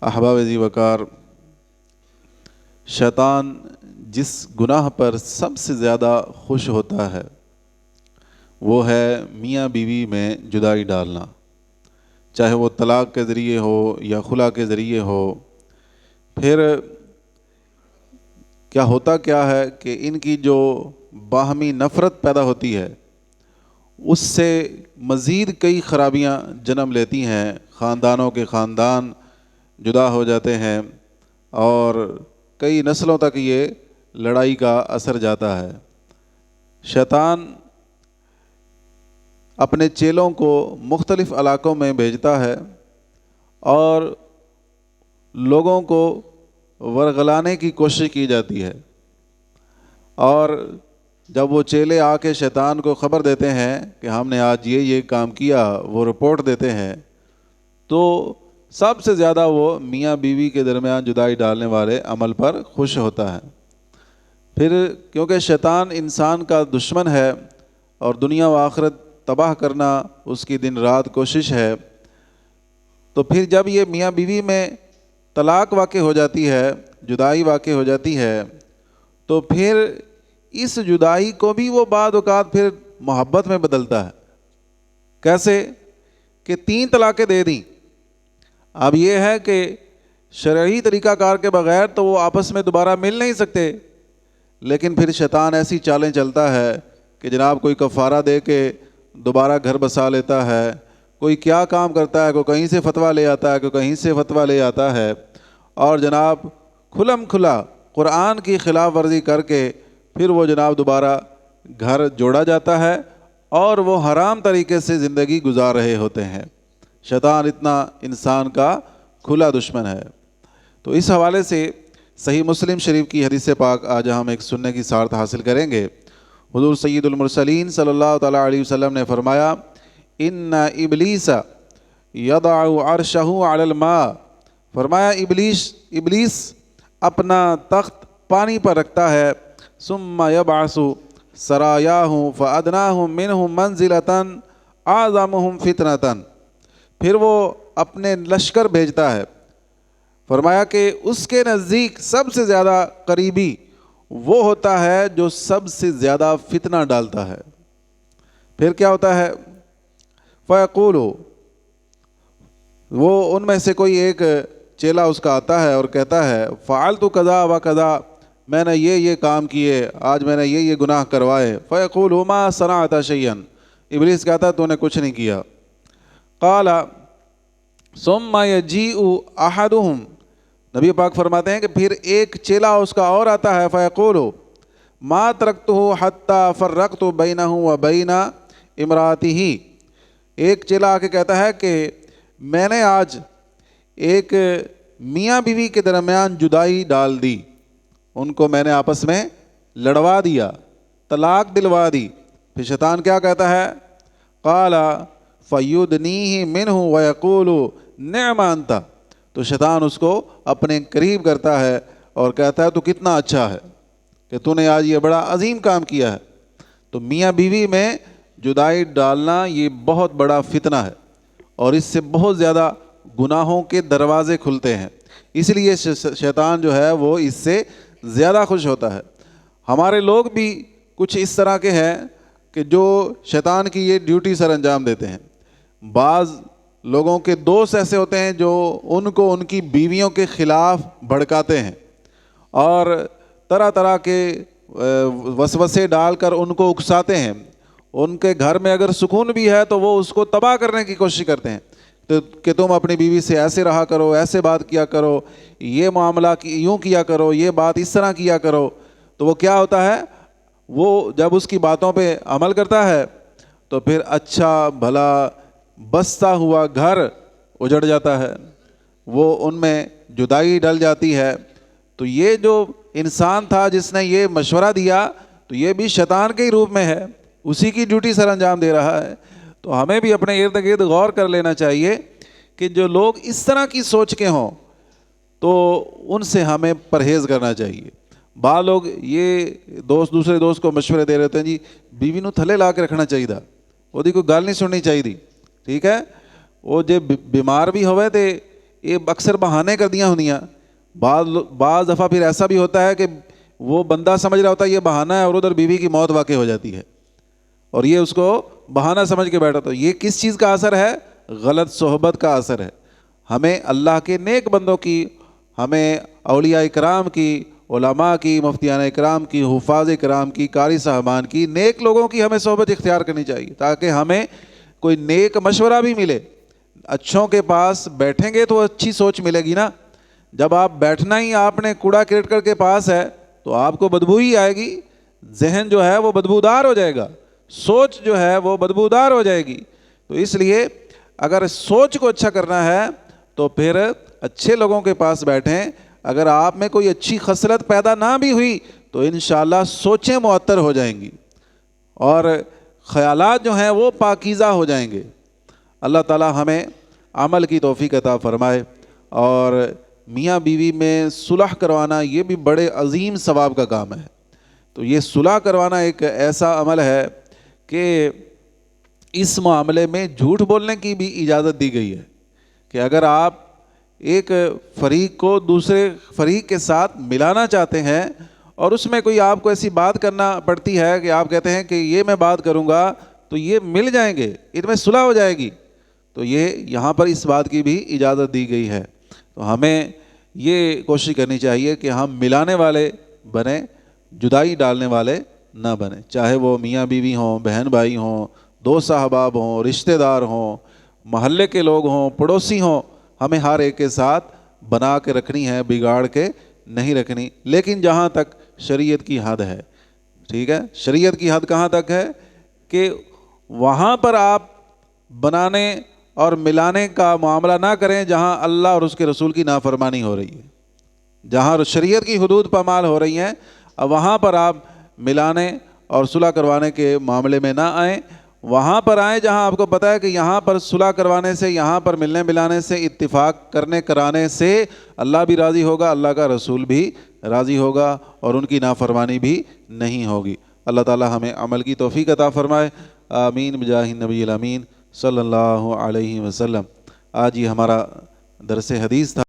احباب ذی وقار، شیطان جس گناہ پر سب سے زیادہ خوش ہوتا ہے وہ ہے میاں بیوی میں جدائی ڈالنا، چاہے وہ طلاق کے ذریعے ہو یا خلا کے ذریعے ہو۔ پھر کیا ہے کہ ان کی جو باہمی نفرت پیدا ہوتی ہے اس سے مزید کئی خرابیاں جنم لیتی ہیں، خاندانوں کے خاندان جدا ہو جاتے ہیں اور کئی نسلوں تک یہ لڑائی کا اثر جاتا ہے۔ شیطان اپنے چیلوں کو مختلف علاقوں میں بھیجتا ہے اور لوگوں کو ورغلانے کی کوشش کی جاتی ہے، اور جب وہ چیلے آ کے شیطان کو خبر دیتے ہیں کہ ہم نے آج یہ کام کیا، وہ رپورٹ دیتے ہیں، تو سب سے زیادہ وہ میاں بیوی کے درمیان جدائی ڈالنے والے عمل پر خوش ہوتا ہے۔ پھر کیونکہ شیطان انسان کا دشمن ہے اور دنیا و آخرت تباہ کرنا اس کی دن رات کوشش ہے، تو پھر جب یہ میاں بیوی میں طلاق واقع ہو جاتی ہے، جدائی واقع ہو جاتی ہے، تو پھر اس جدائی کو بھی وہ بعض اوقات پھر محبت میں بدلتا ہے۔ کیسے کہ 3 طلاقیں دے دیں، اب یہ ہے کہ شرعی طریقہ کار کے بغیر تو وہ آپس میں دوبارہ مل نہیں سکتے، لیکن پھر شیطان ایسی چالیں چلتا ہے کہ جناب کوئی کفارہ دے کے دوبارہ گھر بسا لیتا ہے، کوئی کیا کام کرتا ہے، کوئی کہیں سے فتویٰ لے آتا ہے، کوئی کہیں سے فتویٰ لے آتا ہے، اور جناب کھلم کھلا قرآن کی خلاف ورزی کر کے پھر وہ جناب دوبارہ گھر جوڑا جاتا ہے اور وہ حرام طریقے سے زندگی گزار رہے ہوتے ہیں۔ شیطان اتنا انسان کا کھلا دشمن ہے۔ تو اس حوالے سے صحیح مسلم شریف کی حدیث پاک آج ہم ایک سننے کی سعادت حاصل کریں گے۔ حضور سید المرسلین صلی اللہ تعالیٰ علیہ وسلم نے فرمایا، ان ابلیس یضع عرشہ علی الماء، فرمایا ابلیس اپنا تخت پانی پر رکھتا ہے، ثم یبعث سرایاہ فادناہم منہم منزلۃ اعظمہم فتنۃ، پھر وہ اپنے لشکر بھیجتا ہے، فرمایا کہ اس کے نزدیک سب سے زیادہ قریبی وہ ہوتا ہے جو سب سے زیادہ فتنہ ڈالتا ہے۔ پھر کیا ہوتا ہے؟ فیقول، وہ ان میں سے کوئی ایک چیلا اس کا آتا ہے اور کہتا ہے، فعلت کذا و کذا، میں نے یہ کام کیے، آج میں نے یہ گناہ کروائے۔ فیقول ما صنعت شیئا، ابلیس کہتا ہے تو نے کچھ نہیں کیا۔ قال ثم یجیء احدہم، نبی پاک فرماتے ہیں کہ پھر ایک چیلا اس کا اور آتا ہے، فیقول ما ترکتہ حتی فرقت بینہ و بین امرأتہ، ایک چیلا آ کے کہتا ہے کہ میں نے آج ایک میاں بیوی کے درمیان جدائی ڈال دی، ان کو میں نے آپس میں لڑوا دیا، طلاق دلوا دی۔ پھر شیطان کیا کہتا ہے؟ قال فیدنیہ منہ ویقول نعم انت، تو شیطان اس کو اپنے قریب کرتا ہے اور کہتا ہے تو کتنا اچھا ہے کہ تو نے آج یہ بڑا عظیم کام کیا ہے۔ تو میاں بیوی میں جدائی ڈالنا یہ بہت بڑا فتنہ ہے اور اس سے بہت زیادہ گناہوں کے دروازے کھلتے ہیں، اس لیے شیطان جو ہے وہ اس سے زیادہ خوش ہوتا ہے۔ ہمارے لوگ بھی کچھ اس طرح کے ہیں کہ جو شیطان کی یہ ڈیوٹی سر انجام دیتے ہیں۔ بعض لوگوں کے دوست ایسے ہوتے ہیں جو ان کو ان کی بیویوں کے خلاف بھڑکاتے ہیں اور طرح طرح کے وسوسے ڈال کر ان کو اکساتے ہیں، ان کے گھر میں اگر سکون بھی ہے تو وہ اس کو تباہ کرنے کی کوشش کرتے ہیں، تو کہ تم اپنی بیوی سے ایسے رہا کرو، ایسے بات کیا کرو، یہ معاملہ یوں کیا کرو، یہ بات اس طرح کیا کرو۔ تو وہ کیا ہوتا ہے، وہ جب اس کی باتوں پہ عمل کرتا ہے تو پھر اچھا بھلا بستا ہوا گھر اجڑ جاتا ہے، وہ ان میں جدائی ڈل جاتی ہے۔ تو یہ جو انسان تھا جس نے یہ مشورہ دیا تو یہ بھی شیطان کے ہی روپ میں ہے، اسی کی ڈیوٹی سر انجام دے رہا ہے۔ تو ہمیں بھی اپنے ارد گرد غور کر لینا چاہیے کہ جو لوگ اس طرح کی سوچ کے ہوں تو ان سے ہمیں پرہیز کرنا چاہیے۔ بعض لوگ یہ دوسرے دوست کو مشورے دے رہے ہوتے ہیں، جی بیوی نو تھلے لا کے رکھنا چاہیے تھا، وہ کوئی گل نہیں سننی چاہیے، ٹھیک ہے، وہ جے بیمار بھی ہوئے تے یہ اکثر بہانے کر دیاں ہونیاں. بعض دفعہ پھر ایسا بھی ہوتا ہے کہ وہ بندہ سمجھ رہا ہوتا ہے یہ بہانہ ہے اور ادھر بیوی کی موت واقع ہو جاتی ہے اور یہ اس کو بہانہ سمجھ کے بیٹھا. تو یہ کس چیز کا اثر ہے؟ غلط صحبت کا اثر ہے. ہمیں اللہ کے نیک بندوں کی، ہمیں اولیاء اکرام کی، علماء کی، مفتیان اکرام کی، حفاظ اکرام کی، قاری صاحبان کی، نیک لوگوں کی ہمیں صحبت اختیار کرنی چاہیے تاکہ ہمیں کوئی نیک مشورہ بھی ملے. اچھوں کے پاس بیٹھیں گے تو اچھی سوچ ملے گی نا. جب آپ بیٹھنا ہی آپ نے کوڑا کرکٹ کے پاس ہے تو آپ کو بدبو ہی آئے گی. ذہن جو ہے وہ بدبودار ہو جائے گا، سوچ جو ہے وہ بدبودار ہو جائے گی. تو اس لیے اگر سوچ کو اچھا کرنا ہے تو پھر اچھے لوگوں کے پاس بیٹھیں. اگر آپ میں کوئی اچھی خصلت پیدا نہ بھی ہوئی تو انشاءاللہ سوچیں معطر ہو جائیں گی اور خیالات جو ہیں وہ پاکیزہ ہو جائیں گے. اللہ تعالی ہمیں عمل کی توفیق عطا فرمائے. اور میاں بیوی میں صلح کروانا یہ بھی بڑے عظیم ثواب کا کام ہے. تو یہ صلح کروانا ایک ایسا عمل ہے کہ اس معاملے میں جھوٹ بولنے کی بھی اجازت دی گئی ہے کہ اگر آپ ایک فریق کو دوسرے فریق کے ساتھ ملانا چاہتے ہیں اور اس میں کوئی آپ کو ایسی بات کرنا پڑتی ہے کہ آپ کہتے ہیں کہ یہ میں بات کروں گا تو یہ مل جائیں گے، ان میں صلح ہو جائے گی، تو یہ یہاں پر اس بات کی بھی اجازت دی گئی ہے. تو ہمیں یہ کوشش کرنی چاہیے کہ ہم ملانے والے بنیں، جدائی ڈالنے والے نہ بنیں. چاہے وہ میاں بیوی ہوں، بہن بھائی ہوں، دوست احباب ہوں، رشتہ دار ہوں، محلے کے لوگ ہوں، پڑوسی ہوں، ہمیں ہر ایک کے ساتھ بنا کے رکھنی ہے، بگاڑ کے نہیں رکھنی. لیکن جہاں تک شریعت کی حد ہے، ٹھیک ہے، شریعت کی حد کہاں تک ہے کہ وہاں پر آپ بنانے اور ملانے کا معاملہ نہ کریں جہاں اللہ اور اس کے رسول کی نافرمانی ہو رہی ہے. جہاں شریعت کی حدود پامال ہو رہی ہیں وہاں پر آپ ملانے اور صلح کروانے کے معاملے میں نہ آئیں. وہاں پر آئیں جہاں آپ کو پتہ ہے کہ یہاں پر صلح کروانے سے، یہاں پر ملنے ملانے سے، اتفاق کرانے سے اللہ بھی راضی ہوگا، اللہ کا رسول بھی راضی ہوگا اور ان کی نافرمانی بھی نہیں ہوگی. اللہ تعالی ہمیں عمل کی توفیق عطا فرمائے. آمین بجاہ النبی الامین صلی اللہ علیہ وسلم. آج یہ ہمارا درس حدیث تھا.